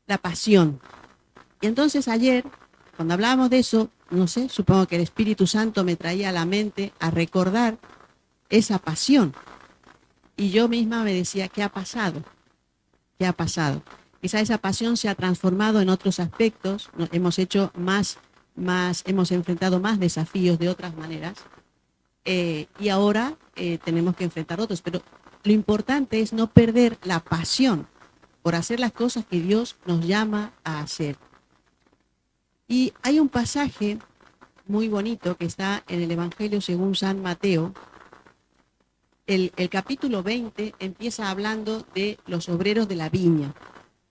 la pasión. Y entonces ayer, cuando hablábamos de eso, no sé, supongo que el Espíritu Santo me traía a la mente a recordar esa pasión. Y yo misma me decía, ¿qué ha pasado? ¿Qué ha pasado? Quizá esa pasión se ha transformado en otros aspectos, hemos hecho hemos enfrentado más desafíos de otras maneras, y ahora tenemos que enfrentar otros. Pero lo importante es no perder la pasión por hacer las cosas que Dios nos llama a hacer. Y hay un pasaje muy bonito que está en el Evangelio según San Mateo. El capítulo 20 empieza hablando de los obreros de la viña.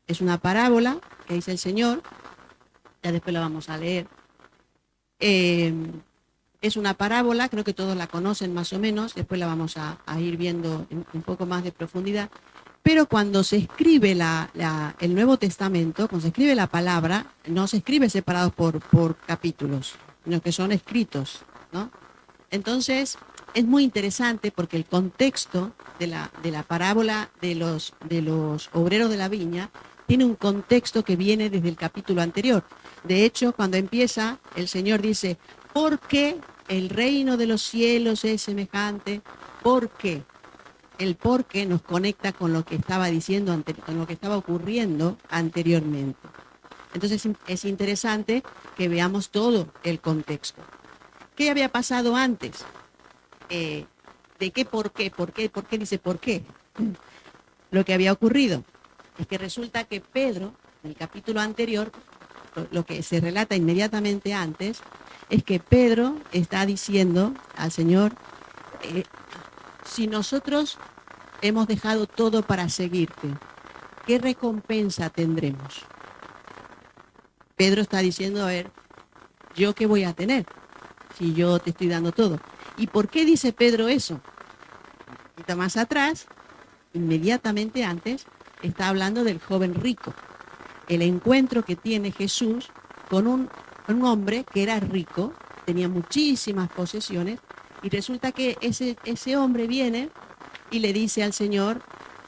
Es una parábola que dice el Señor, ya después la vamos a leer. Es una parábola, creo que todos la conocen más o menos, después la vamos a ir viendo en un poco más de profundidad. Pero cuando se escribe el Nuevo Testamento, cuando se escribe la palabra, no se escribe separados por capítulos, sino que son escritos, ¿no? Entonces, es muy interesante porque el contexto de la parábola de los obreros de la viña tiene un contexto que viene desde el capítulo anterior. De hecho, cuando empieza, el Señor dice, ¿por qué el reino de los cielos es semejante? ¿Por qué? El por qué nos conecta con lo que estaba diciendo, con lo que estaba ocurriendo anteriormente. Entonces es interesante que veamos todo el contexto. ¿Qué había pasado antes? ¿De qué por qué? ¿Por qué? ¿Por qué dice por qué? Lo que había ocurrido es que resulta que Pedro, en el capítulo anterior, lo que se relata inmediatamente antes, es que Pedro está diciendo al Señor, si nosotros hemos dejado todo para seguirte, ¿qué recompensa tendremos? Pedro está diciendo, a ver, ¿yo qué voy a tener si yo te estoy dando todo? ¿Y por qué dice Pedro eso? Un poquito más atrás, inmediatamente antes, está hablando del joven rico. El encuentro que tiene Jesús con un hombre que era rico, tenía muchísimas posesiones, y resulta que ese hombre viene y le dice al Señor,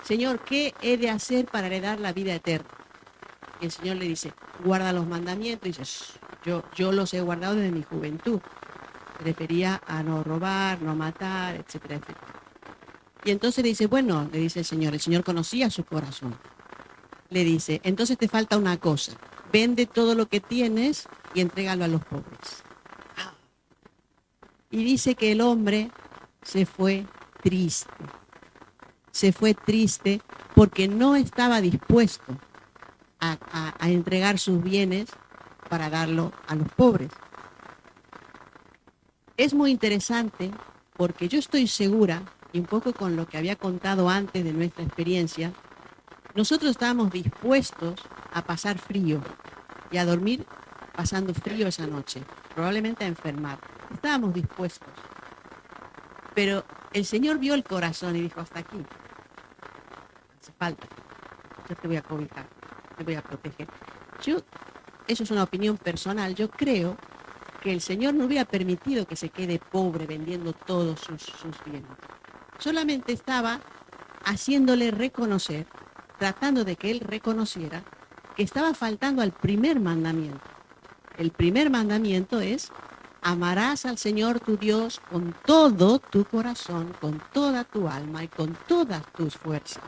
Señor, ¿qué he de hacer para heredar la vida eterna? Y el Señor le dice, guarda los mandamientos. Y dice, yo los he guardado desde mi juventud. Se refería a no robar, no matar, etcétera, etcétera. Y entonces le dice, bueno, le dice el Señor conocía su corazón. Le dice, entonces te falta una cosa, vende todo lo que tienes y entrégalo a los pobres. Y dice que el hombre se fue triste. Se fue triste porque no estaba dispuesto a entregar sus bienes para darlo a los pobres. Es muy interesante porque yo estoy segura, y un poco con lo que había contado antes de nuestra experiencia, nosotros estábamos dispuestos a pasar frío y a dormir pasando frío esa noche, probablemente a enfermar. Estábamos dispuestos. Pero el Señor vio el corazón y dijo, hasta aquí. Hace falta. Yo te voy a cobijar, te voy a proteger. Eso es una opinión personal, yo creo que el Señor no hubiera permitido que se quede pobre vendiendo todos sus bienes. Solamente estaba haciéndole reconocer, tratando de que él reconociera que estaba faltando al primer mandamiento. El primer mandamiento es, amarás al Señor tu Dios con todo tu corazón, con toda tu alma y con todas tus fuerzas.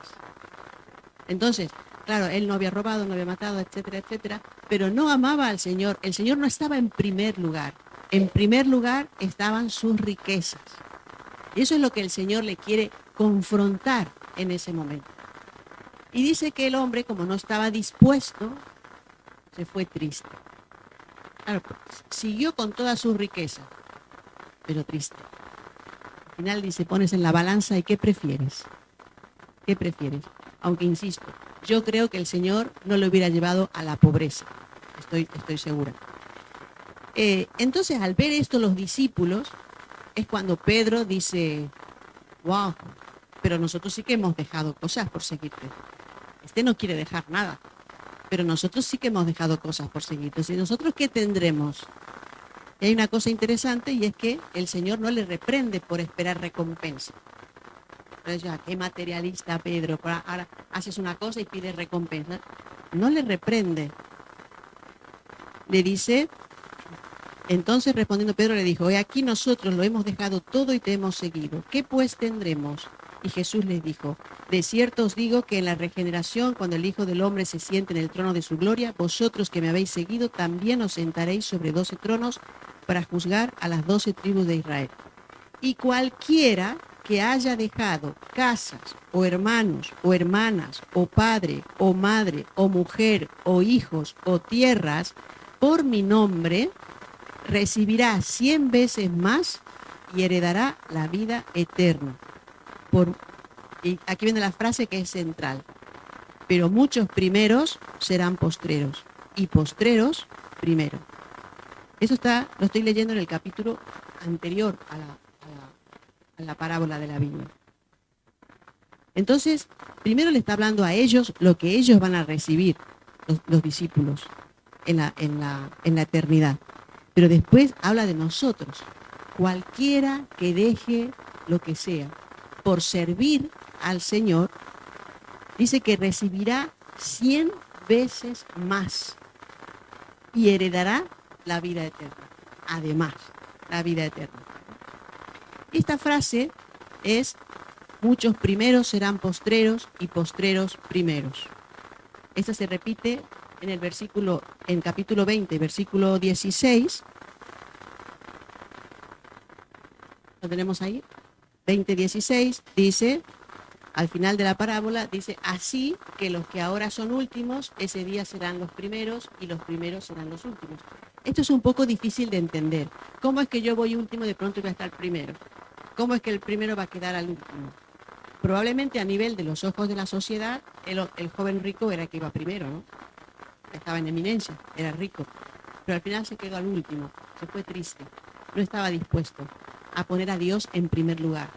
Entonces, claro, él no había robado, no había matado, etcétera, etcétera, pero no amaba al Señor. El Señor no estaba en primer lugar. En primer lugar estaban sus riquezas. Y eso es lo que el Señor le quiere confrontar en ese momento. Y dice que el hombre, como no estaba dispuesto, se fue triste. Claro, siguió con toda su riqueza, pero triste. Al final dice, pones en la balanza y ¿qué prefieres? ¿Qué prefieres? Aunque insisto, yo creo que el Señor no le hubiera llevado a la pobreza. Estoy segura. Entonces, al ver esto los discípulos, es cuando Pedro dice, wow, pero nosotros sí que hemos dejado cosas por seguirte. Este no quiere dejar nada, pero nosotros sí que hemos dejado cosas por seguirte. ¿Y nosotros qué tendremos? Y hay una cosa interesante y es que el Señor no le reprende por esperar recompensa. Entonces, ya, qué materialista, Pedro, ahora haces una cosa y pides recompensa. No le reprende. Le dice, entonces respondiendo Pedro le dijo, he aquí nosotros lo hemos dejado todo y te hemos seguido. ¿Qué pues tendremos? Y Jesús les dijo, de cierto os digo que en la regeneración, cuando el Hijo del Hombre se siente en el trono de su gloria, vosotros que me habéis seguido, también os sentaréis sobre 12 tronos para juzgar a las 12 tribus de Israel. Y cualquiera que haya dejado casas, o hermanos, o hermanas, o padre, o madre, o mujer, o hijos, o tierras, por mi nombre, recibirá 100 veces más y heredará la vida eterna. Y aquí viene la frase que es central. Pero muchos primeros serán postreros y postreros primero. Eso lo estoy leyendo en el capítulo anterior a la parábola de la viña. Entonces, primero le está hablando a ellos lo que ellos van a recibir, los discípulos, en la eternidad. Pero después habla de nosotros. Cualquiera que deje lo que sea por servir al Señor, dice que recibirá 100 veces más y heredará la vida eterna. Además, la vida eterna. Esta frase es, muchos primeros serán postreros y postreros primeros. Esta se repite en capítulo 20, versículo 16. ¿Lo tenemos ahí? 20:16 dice, al final de la parábola, dice, así que los que ahora son últimos, ese día serán los primeros y los primeros serán los últimos. Esto es un poco difícil de entender. ¿Cómo es que yo voy último y de pronto voy a estar primero? ¿Cómo es que el primero va a quedar al último? Probablemente a nivel de los ojos de la sociedad, el joven rico era el que iba primero, ¿no? Estaba en eminencia, era rico. Pero al final se quedó al último, se fue triste. No estaba dispuesto a poner a Dios en primer lugar.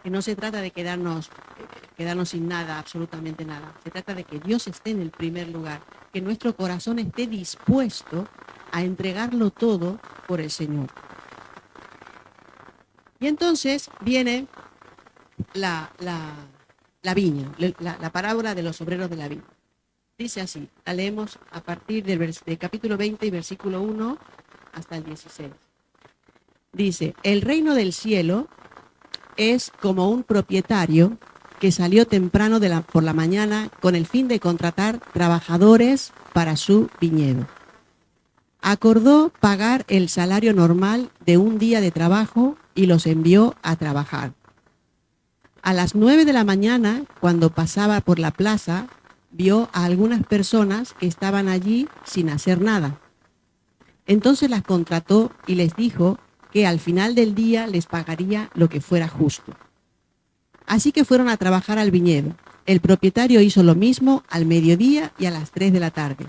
Que no se trata de quedarnos sin nada, absolutamente nada. Se trata de que Dios esté en el primer lugar, que nuestro corazón esté dispuesto a entregarlo todo por el Señor. Y entonces viene la viña, la parábola de los obreros de la viña. Dice así, la leemos a partir del capítulo 20 y versículo 1 hasta el 16. Dice, el reino del cielo es como un propietario que salió temprano por la mañana con el fin de contratar trabajadores para su viñedo. Acordó pagar el salario normal de un día de trabajo y los envió a trabajar. A las 9 de la mañana, cuando pasaba por la plaza, vio a algunas personas que estaban allí sin hacer nada. Entonces las contrató y les dijo que al final del día les pagaría lo que fuera justo. Así que fueron a trabajar al viñedo. El propietario hizo lo mismo al mediodía y a las 3 de la tarde.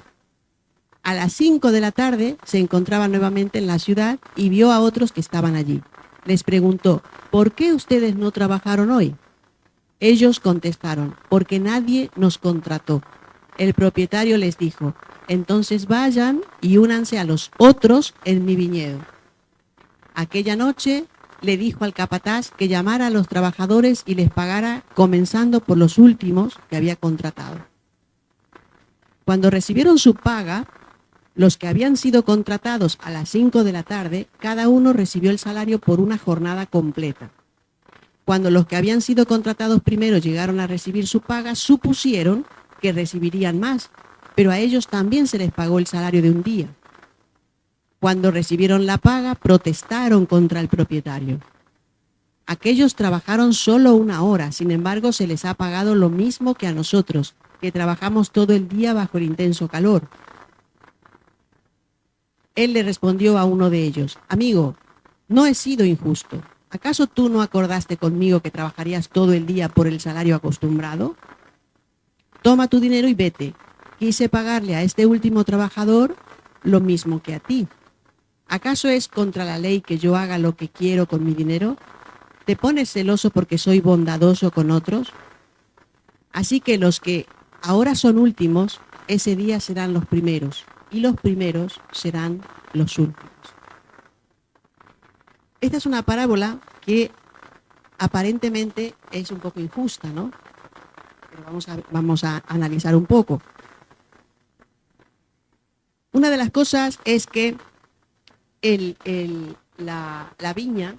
A las 5 de la tarde se encontraba nuevamente en la ciudad y vio a otros que estaban allí. Les preguntó, ¿por qué ustedes no trabajaron hoy? Ellos contestaron, porque nadie nos contrató. El propietario les dijo, entonces vayan y únanse a los otros en mi viñedo. Aquella noche le dijo al capataz que llamara a los trabajadores y les pagara comenzando por los últimos que había contratado. Cuando recibieron su paga, los que habían sido contratados a las 5 de la tarde, cada uno recibió el salario por una jornada completa. Cuando los que habían sido contratados primero llegaron a recibir su paga, supusieron que recibirían más, pero a ellos también se les pagó el salario de un día. Cuando recibieron la paga, protestaron contra el propietario. Aquellos trabajaron solo una hora, sin embargo, se les ha pagado lo mismo que a nosotros, que trabajamos todo el día bajo el intenso calor. Él le respondió a uno de ellos, amigo, no he sido injusto. ¿Acaso tú no acordaste conmigo que trabajarías todo el día por el salario acostumbrado? Toma tu dinero y vete. Quise pagarle a este último trabajador lo mismo que a ti. ¿Acaso es contra la ley que yo haga lo que quiero con mi dinero? ¿Te pones celoso porque soy bondadoso con otros? Así que los que ahora son últimos, ese día serán los primeros, y los primeros serán los últimos. Esta es una parábola que aparentemente es un poco injusta, ¿no? Pero vamos a analizar un poco. Una de las cosas es que la viña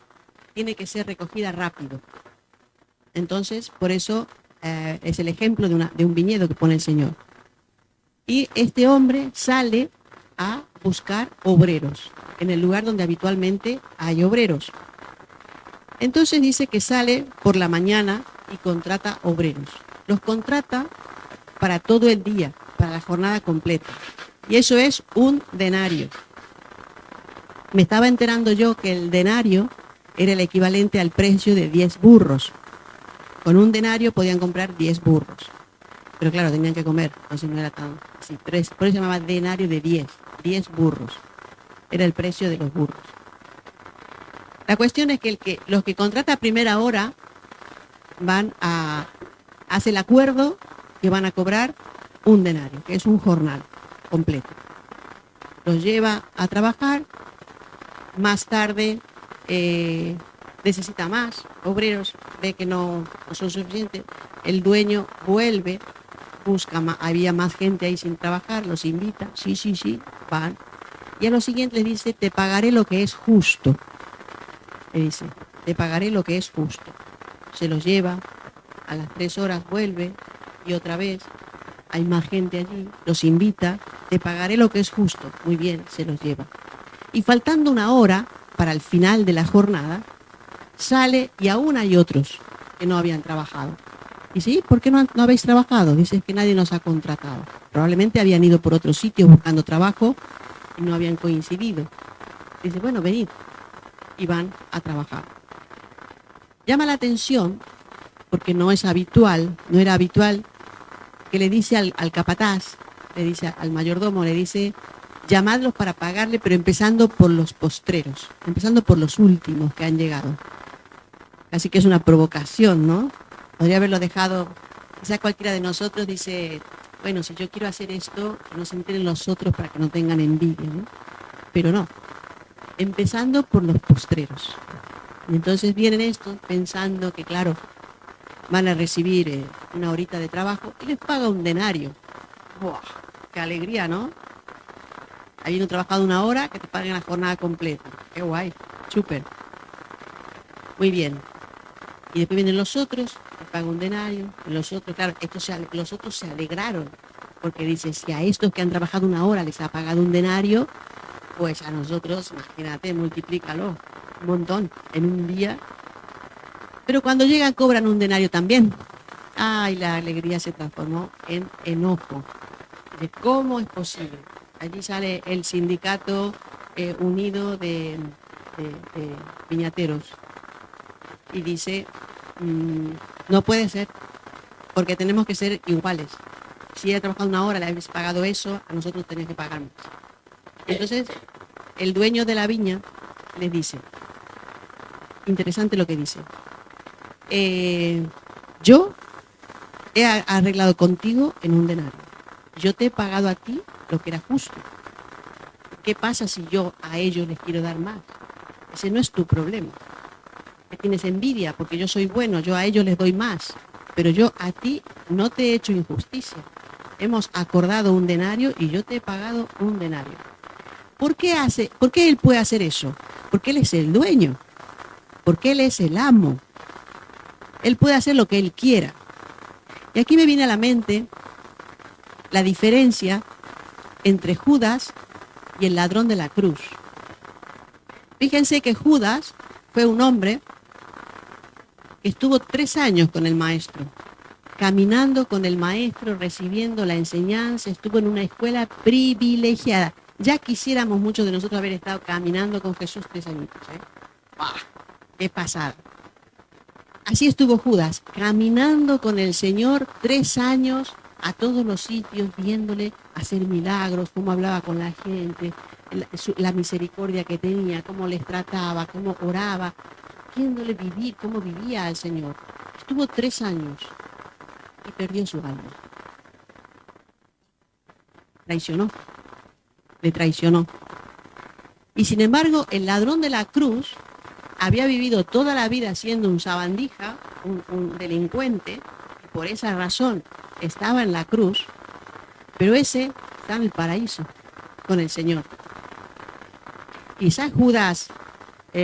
tiene que ser recogida rápido. Entonces, por eso es el ejemplo de un viñedo que pone el Señor. Y este hombre sale a buscar obreros en el lugar donde habitualmente hay obreros. Entonces dice que sale por la mañana y contrata obreros. Los contrata para todo el día, para la jornada completa. Y eso es un denario. Me estaba enterando yo que el denario era el equivalente al precio de 10 burros. Con un denario podían comprar 10 burros. Pero claro, tenían que comer, entonces no era tan así. Por eso se llamaba denario de 10 burros. Era el precio de los burros. La cuestión es que los que contrata a primera hora hace el acuerdo que van a cobrar un denario, que es un jornal completo. Los lleva a trabajar, más tarde necesita más obreros, ve que no son suficientes, el dueño vuelve, busca más, había más gente ahí sin trabajar, los invita, sí, van. Y a lo siguiente le dice, te pagaré lo que es justo. Le dice, te pagaré lo que es justo. Se los lleva, a las 3 horas vuelve y otra vez hay más gente allí, los invita, te pagaré lo que es justo. Muy bien, se los lleva. Y faltando una hora para el final de la jornada, sale y aún hay otros que no habían trabajado. Dice, ¿y por qué no habéis trabajado? Dice, es que nadie nos ha contratado. Probablemente habían ido por otro sitio buscando trabajo y no habían coincidido. Dice, bueno, venid. Y van a trabajar. Llama la atención, porque no era habitual, que le dice al capataz, le dice al mayordomo, le dice, llamadlos para pagarle, pero empezando por los postreros, empezando por los últimos que han llegado. Así que es una provocación, ¿no? Podría haberlo dejado, quizá cualquiera de nosotros dice, bueno, si yo quiero hacer esto, que no se enteren los otros para que no tengan envidia, ¿no? Pero no, empezando por los postreros. Y entonces vienen estos pensando que, claro, van a recibir una horita de trabajo y les paga un denario. ¡Buah! ¡Qué alegría!, ¿no? Habiendo trabajado una hora, que te paguen la jornada completa. ¡Qué guay! ¡Súper! Muy bien. Y después vienen los otros, les pagan un denario. Los otros, claro, los otros se alegraron. Porque dicen, si a estos que han trabajado una hora les ha pagado un denario, pues a nosotros, imagínate, multiplícalo. Un montón, en un día. Pero cuando llegan cobran un denario también. Ay, la alegría se transformó en enojo. De ¿cómo es posible? Allí sale el sindicato unido de viñateros y dice, no puede ser, porque tenemos que ser iguales. Si he trabajado una hora, le habéis pagado eso, a nosotros tenéis que pagar más. Entonces, el dueño de la viña les dice, interesante lo que dice, yo he arreglado contigo en un denario. Yo te he pagado a ti lo que era justo. ¿Qué pasa si yo a ellos les quiero dar más? Ese no es tu problema. Que tienes envidia porque yo soy bueno, yo a ellos les doy más. Pero yo a ti no te he hecho injusticia. Hemos acordado un denario y yo te he pagado un denario. ¿Por qué él puede hacer eso? Porque él es el dueño. Porque él es el amo. Él puede hacer lo que él quiera. Y aquí me viene a la mente la diferencia entre Judas y el ladrón de la cruz. Fíjense que Judas fue un hombre que estuvo 3 años con el maestro, caminando con el maestro, recibiendo la enseñanza, estuvo en una escuela privilegiada. Ya quisiéramos muchos de nosotros haber estado caminando con Jesús 3 añitos, ¿eh? ¡Bah! ¡Qué pasada! Así estuvo Judas, caminando con el Señor 3 años a todos los sitios, viéndole hacer milagros, cómo hablaba con la gente, la misericordia que tenía, cómo les trataba, cómo oraba, viéndole vivir, cómo vivía el Señor. Estuvo 3 años y perdió su alma. Le traicionó. Y sin embargo, el ladrón de la cruz había vivido toda la vida siendo un sabandija, un delincuente, y por esa razón estaba en la cruz, pero ese está en el paraíso con el Señor. Quizás Judas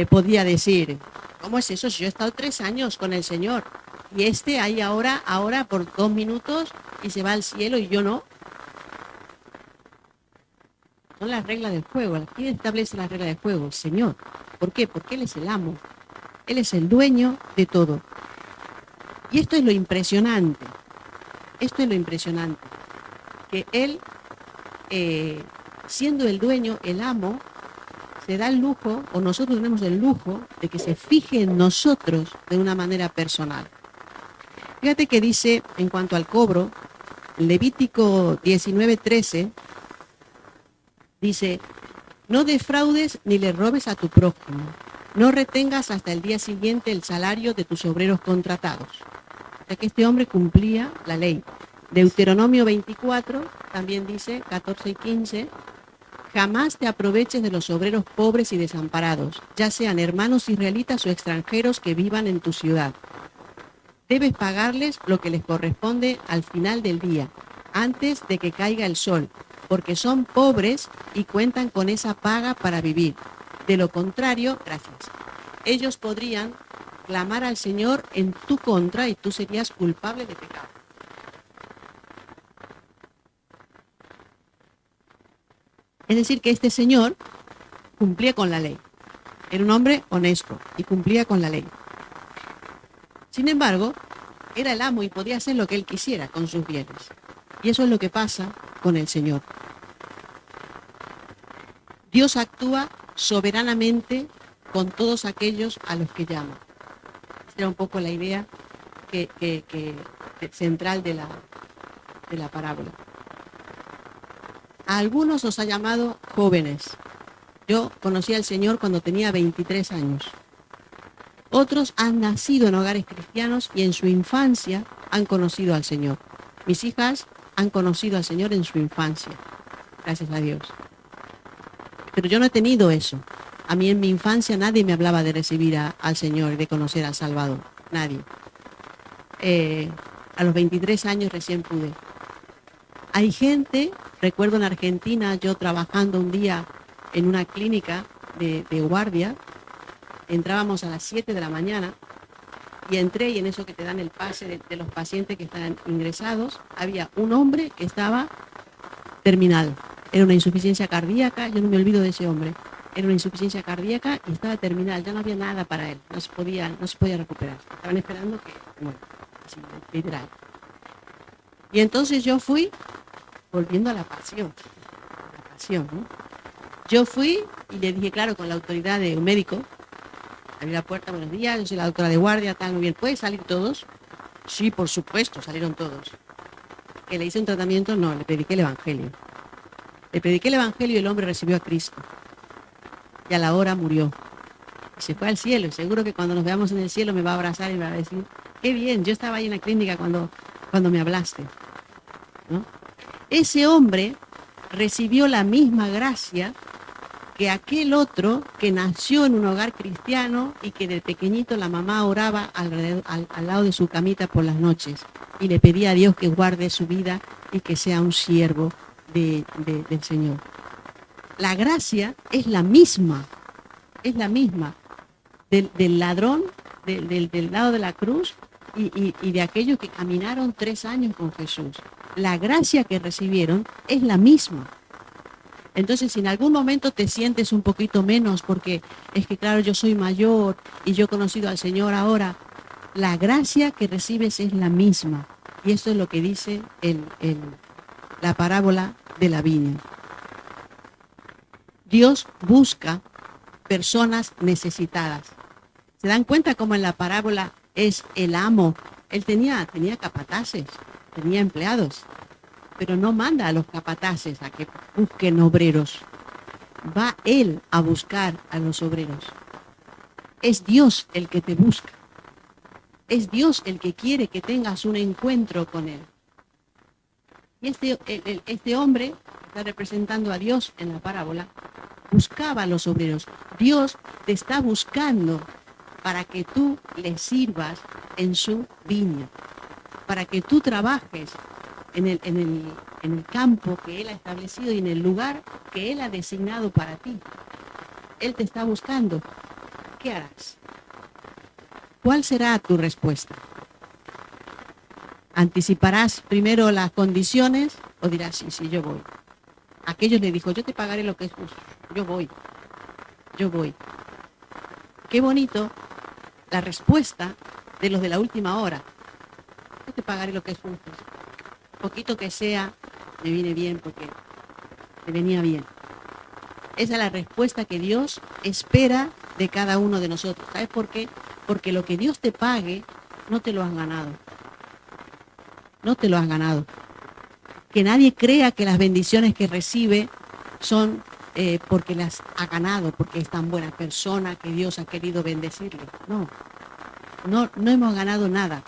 podía decir, ¿cómo es eso? Si yo he estado 3 años con el Señor y este ahí ahora por 2 minutos y se va al cielo y yo no. Son las reglas del juego. ¿Quién establece las reglas del juego? El Señor. ¿Por qué? Porque Él es el amo. Él es el dueño de todo. Y esto es lo impresionante. Esto es lo impresionante. Que Él, siendo el dueño, el amo, se da el lujo, o nosotros tenemos el lujo, de que se fije en nosotros de una manera personal. Fíjate que dice, en cuanto al cobro, Levítico 19:13, dice, no defraudes ni le robes a tu prójimo, no retengas hasta el día siguiente el salario de tus obreros contratados. O sea que este hombre cumplía la ley. Deuteronomio 24 también dice, 14 y 15, jamás te aproveches de los obreros pobres y desamparados, ya sean hermanos israelitas o extranjeros que vivan en tu ciudad. Debes pagarles lo que les corresponde al final del día, antes de que caiga el sol, porque son pobres y cuentan con esa paga para vivir. De lo contrario, gracias, ellos podrían clamar al Señor en tu contra y tú serías culpable de pecado. Es decir, que este señor cumplía con la ley. Era un hombre honesto y cumplía con la ley. Sin embargo, era el amo y podía hacer lo que él quisiera con sus bienes. Y eso es lo que pasa con el Señor. Dios actúa soberanamente con todos aquellos a los que llama. Esta era un poco la idea central de la parábola. A algunos os ha llamado jóvenes. Yo conocí al Señor cuando tenía 23 años. Otros han nacido en hogares cristianos y en su infancia han conocido al Señor. Mis hijas han conocido al Señor en su infancia, gracias a Dios. Pero yo no he tenido eso. A mí en mi infancia nadie me hablaba de recibir al Señor y de conocer al Salvador. Nadie. A los 23 años recién pude. Hay gente, recuerdo en Argentina, yo trabajando un día en una clínica de guardia, entrábamos a las 7 de la mañana y entré y en eso que te dan el pase de los pacientes que están ingresados, había un hombre que estaba terminal. Era una insuficiencia cardíaca, yo no me olvido de ese hombre. Era una insuficiencia cardíaca y estaba terminal, ya no había nada para él, no se podía recuperar. Estaban esperando que, bueno, así, literal. Y entonces yo fui, volviendo a la pasión, ¿no? Yo fui y le dije, claro, con la autoridad de un médico, abrí la puerta, buenos días, yo soy la doctora de guardia, tal, muy bien, ¿pueden salir todos? Sí, por supuesto, salieron todos. ¿Que le hice un tratamiento? No, le prediqué el Evangelio. Le prediqué el Evangelio y el hombre recibió a Cristo. Y a la hora murió. Y se fue al cielo, y seguro que cuando nos veamos en el cielo me va a abrazar y me va a decir, qué bien, yo estaba ahí en la clínica cuando me hablaste, ¿no? Ese hombre recibió la misma gracia que aquel otro que nació en un hogar cristiano y que de pequeñito la mamá oraba al lado de su camita por las noches y le pedía a Dios que guarde su vida y que sea un siervo del Señor. La gracia es la misma del ladrón del lado de la cruz y de aquellos que caminaron 3 años con Jesús. La gracia que recibieron es la misma. Entonces, si en algún momento te sientes un poquito menos, porque es que, claro, yo soy mayor y yo he conocido al Señor ahora, la gracia que recibes es la misma. Y eso es lo que dice la parábola de la viña. Dios busca personas necesitadas. ¿Se dan cuenta cómo en la parábola es el amo? Él tenía capataces, tenía empleados, pero no manda a los capataces a que busquen obreros. Va él a buscar a los obreros. Es Dios el que te busca. Es Dios el que quiere que tengas un encuentro con él. Y este hombre, que está representando a Dios en la parábola, buscaba a los obreros. Dios te está buscando para que tú le sirvas en su viña, para que tú trabajes en el campo que Él ha establecido y en el lugar que Él ha designado para ti. Él te está buscando. ¿Qué harás? ¿Cuál será tu respuesta? ¿Anticiparás primero las condiciones o dirás, sí, yo voy? Aquellos le dijo, yo te pagaré lo que es justo. Yo voy. Qué bonito la respuesta de los de la última hora. Yo te pagaré lo que es justo. Poquito que sea, me viene bien porque me venía bien. Esa es la respuesta que Dios espera de cada uno de nosotros. ¿Sabes por qué? Porque lo que Dios te pague, no te lo has ganado. No te lo has ganado. Que nadie crea que las bendiciones que recibe son porque las ha ganado, porque es tan buena persona que Dios ha querido bendecirle. No hemos ganado nada.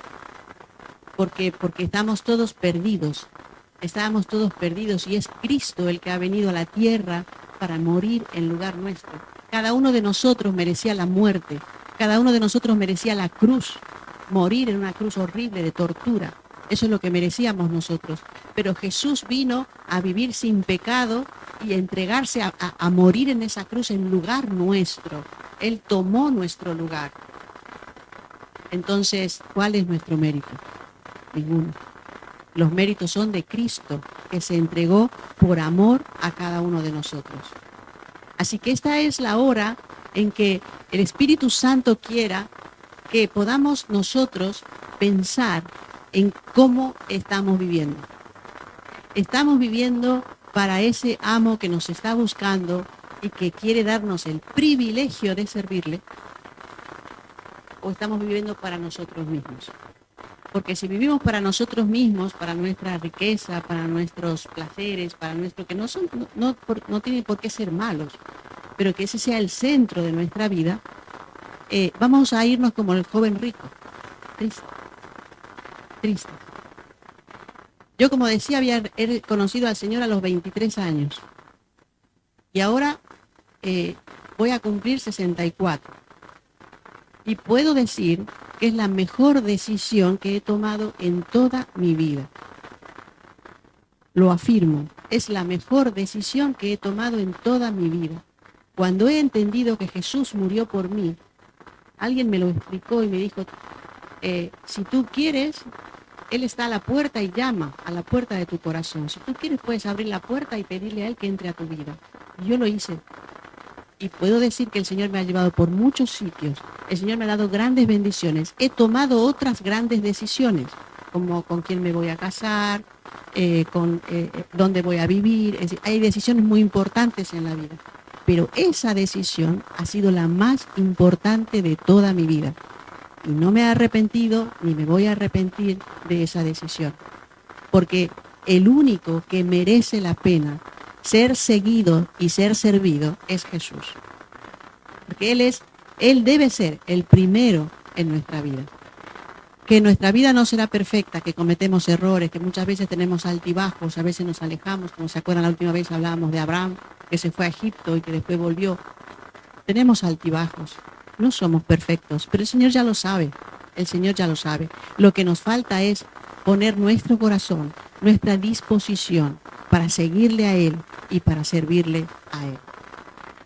Porque estamos todos perdidos. Estábamos todos perdidos y es Cristo el que ha venido a la tierra para morir en lugar nuestro. Cada uno de nosotros merecía la muerte. Cada uno de nosotros merecía la cruz. Morir en una cruz horrible de tortura. Eso es lo que merecíamos nosotros. Pero Jesús vino a vivir sin pecado y a entregarse a morir en esa cruz en lugar nuestro. Él tomó nuestro lugar. Entonces, ¿cuál es nuestro mérito? Ninguno. Los méritos son de Cristo, que se entregó por amor a cada uno de nosotros. Así que esta es la hora en que el Espíritu Santo quiera que podamos nosotros pensar en cómo estamos viviendo. Estamos viviendo para ese amo que nos está buscando y que quiere darnos el privilegio de servirle, o estamos viviendo para nosotros mismos. Porque si vivimos para nosotros mismos, para nuestra riqueza, para nuestros placeres, para nuestro que no tienen por qué ser malos, pero que ese sea el centro de nuestra vida, vamos a irnos como el joven rico, triste. Yo, como decía, he conocido al Señor a los 23 años y ahora voy a cumplir 64. Y puedo decir que es la mejor decisión que he tomado en toda mi vida. Lo afirmo, es la mejor decisión que he tomado en toda mi vida. Cuando he entendido que Jesús murió por mí, alguien me lo explicó y me dijo, si tú quieres, Él está a la puerta y llama a la puerta de tu corazón. Si tú quieres, puedes abrir la puerta y pedirle a Él que entre a tu vida. Y yo lo hice. Y puedo decir que el Señor me ha llevado por muchos sitios. El Señor me ha dado grandes bendiciones. He tomado otras grandes decisiones, como con quién me voy a casar, dónde voy a vivir. Es decir, hay decisiones muy importantes en la vida. Pero esa decisión ha sido la más importante de toda mi vida. Y no me he arrepentido ni me voy a arrepentir de esa decisión. Porque el único que merece la pena ser seguido y ser servido es Jesús. Porque Él debe ser el primero en nuestra vida. Que nuestra vida no será perfecta, que cometemos errores, que muchas veces tenemos altibajos, a veces nos alejamos, como se acuerdan la última vez hablábamos de Abraham, que se fue a Egipto y que después volvió. Tenemos altibajos, no somos perfectos, pero el Señor ya lo sabe, el Señor ya lo sabe. Lo que nos falta es poner nuestro corazón, nuestra disposición para seguirle a Él y para servirle a Él.